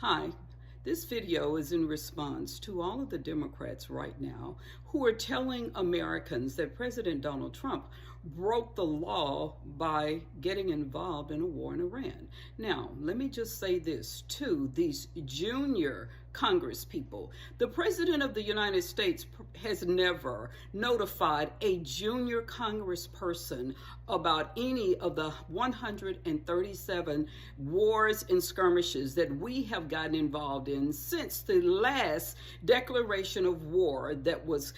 Hi, this video is in response to all of the Democrats right now who are telling Americans that President Donald Trump broke the law by getting involved in a war in Iran. Now, let me just say this to these junior Congress people. The President of the United States has never notified a junior congressperson about any of the 137 wars and skirmishes that we have gotten involved in since the last declaration of war that was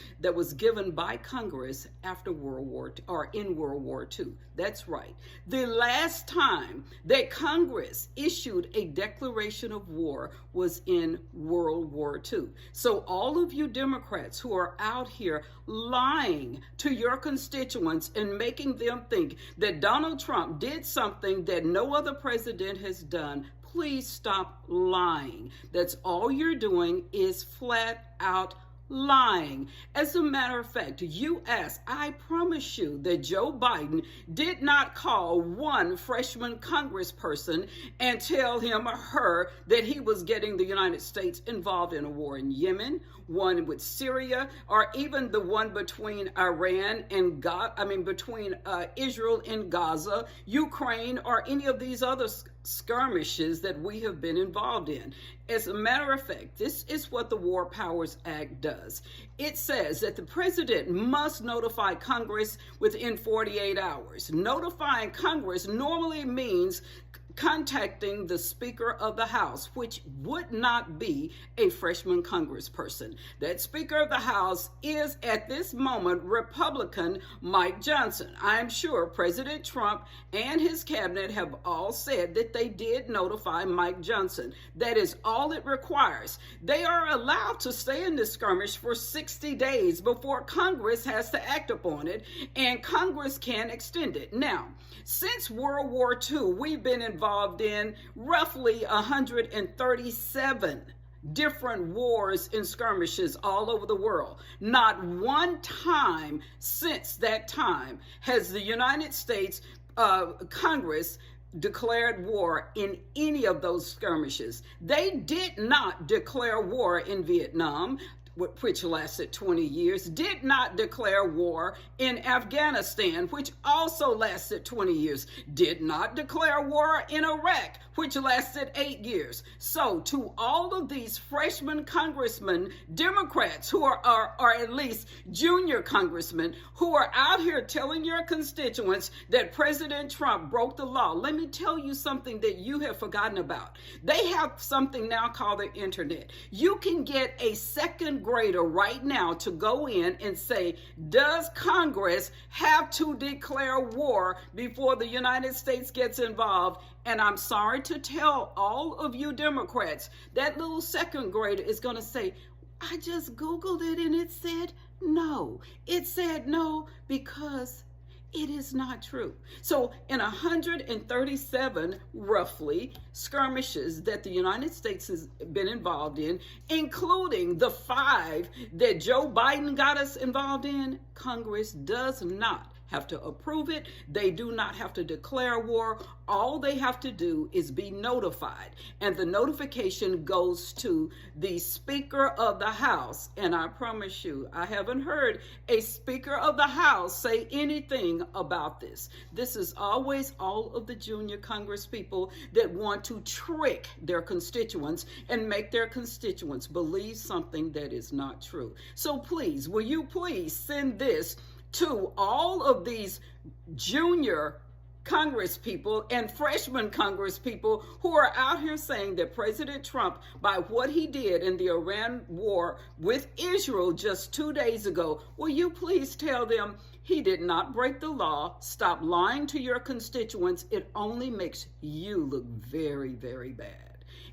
given by Congress after World War II, or in World War II. That's right. The last time that Congress issued a declaration of war was in World War II. So all of you Democrats who are out here lying to your constituents and making them think that Donald Trump did something that no other president has done, please stop lying. That's all you're doing is flat out lying. As a matter of fact, you asked, I promise you that Joe Biden did not call one freshman congressperson and tell him or her that he was getting the United States involved in a war in Yemen, one with Syria, or even the one between Iran and between Israel and Gaza, Ukraine, or any of these other skirmishes that we have been involved in. As a matter of fact, this is what the War Powers Act does. It says that the president must notify Congress within 48 hours. Notifying Congress normally means contacting the Speaker of the House, which would not be a freshman congressperson. That Speaker of the House is at this moment Republican Mike Johnson. I'm sure President Trump and his cabinet have all said that they did notify Mike Johnson. That is all it requires. They are allowed to stay in this skirmish for 60 days before Congress has to act upon it, and Congress can extend it. Now, since World War II, we've been involved in roughly 137 different wars and skirmishes all over the world. Not one time since that time has the United States Congress declared war in any of those skirmishes. They did not declare war in Vietnam, which lasted 20 years, did not declare war in Afghanistan, which also lasted 20 years, did not declare war in Iraq, which lasted 8 years. So to all of these freshman congressmen, Democrats who are at least junior congressmen who are out here telling your constituents that President Trump broke the law, let me tell you something that you have forgotten about. They have something now called the internet. You can get a second grader right now to go in and say, does Congress have to declare war before the United States gets involved? And I'm sorry to tell all of you Democrats, that little second grader is going to say, I just Googled it and it said no. It said no because it is not true. So in 137 roughly skirmishes that the United States has been involved in, including the 5 that Joe Biden got us involved in, Congress does not have to approve it. They do not have to declare war. All they have to do is be notified. And the notification goes to the Speaker of the House. And I promise you, I haven't heard a Speaker of the House say anything about this. This is always all of the junior Congress people that want to trick their constituents and make their constituents believe something that is not true. So please, will you please send this to all of these junior Congress people and freshman Congress people who are out here saying that President Trump, by what he did in the Iran war with Israel just 2 days ago, will you please tell them he did not break the law? Stop lying to your constituents. It only makes you look very, very bad.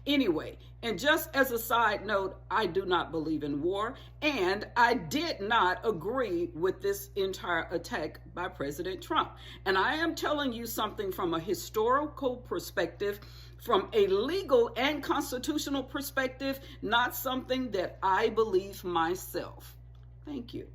Anyway, and just as a side note, I do not believe in war, and I did not agree with this entire attack by President Trump. And I am telling you something from a historical perspective, from a legal and constitutional perspective, not something that I believe myself. Thank you.